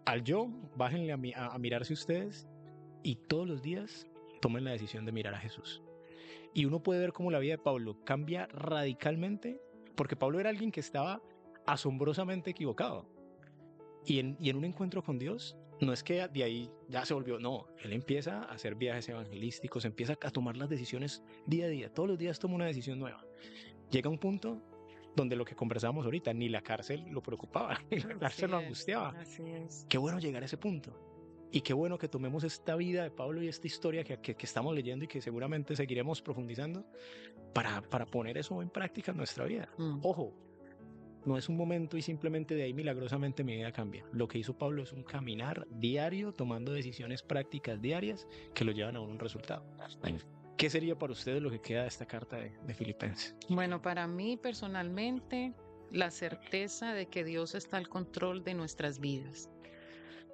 Speaker 1: al yo, bájenle a mirarse ustedes y todos los días tomen la decisión de mirar a Jesús. Y uno puede ver cómo la vida de Pablo cambia radicalmente, porque Pablo era alguien que estaba asombrosamente equivocado. Y en un encuentro con Dios, no es que de ahí ya se volvió, no, él empieza a hacer viajes evangelísticos, empieza a tomar las decisiones día a día, todos los días toma una decisión nueva. Llega un punto donde lo que conversábamos ahorita, ni la cárcel lo preocupaba, ni la cárcel lo angustiaba.
Speaker 2: Así es.
Speaker 1: Qué bueno llegar a ese punto. Y qué bueno que tomemos esta vida de Pablo y esta historia que estamos leyendo y que seguramente seguiremos profundizando para poner eso en práctica en nuestra vida. Ojo, no es un momento y simplemente de ahí milagrosamente mi vida cambia. Lo que hizo Pablo es un caminar diario, tomando decisiones prácticas diarias que lo llevan a un resultado. ¿Qué sería para ustedes lo que queda de esta carta de Filipenses?
Speaker 2: Bueno, para mí personalmente, la certeza de que Dios está al control de nuestras vidas,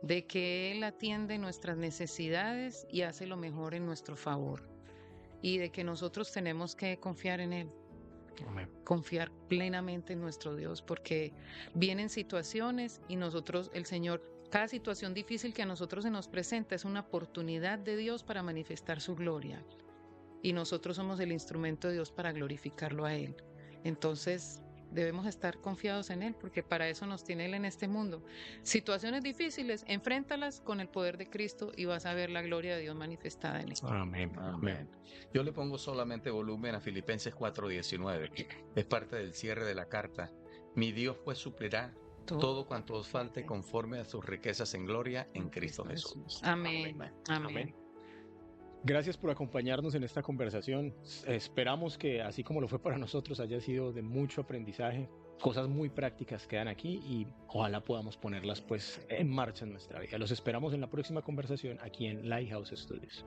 Speaker 2: de que Él atiende nuestras necesidades y hace lo mejor en nuestro favor, y de que nosotros tenemos que confiar en Él,
Speaker 1: Amén.
Speaker 2: confiar plenamente en nuestro Dios, porque vienen situaciones y nosotros, el Señor, cada situación difícil que a nosotros se nos presenta es una oportunidad de Dios para manifestar su gloria. Y nosotros somos el instrumento de Dios para glorificarlo a Él. Entonces, debemos estar confiados en Él, porque para eso nos tiene Él en este mundo. Situaciones difíciles, enfréntalas con el poder de Cristo y vas a ver la gloria de Dios manifestada en Él.
Speaker 1: Amén.
Speaker 3: Amén. Yo le pongo solamente volumen a Filipenses 4:19. Es parte del cierre de la carta. Mi Dios pues suplirá todo cuanto os falte conforme a sus riquezas en gloria en Cristo Jesús.
Speaker 2: Amén. Amén.
Speaker 1: Gracias por acompañarnos en esta conversación. Esperamos que, así como lo fue para nosotros, haya sido de mucho aprendizaje. Cosas muy prácticas quedan aquí y ojalá podamos ponerlas pues en marcha en nuestra vida. Los esperamos en la próxima conversación aquí en Lighthouse Studios.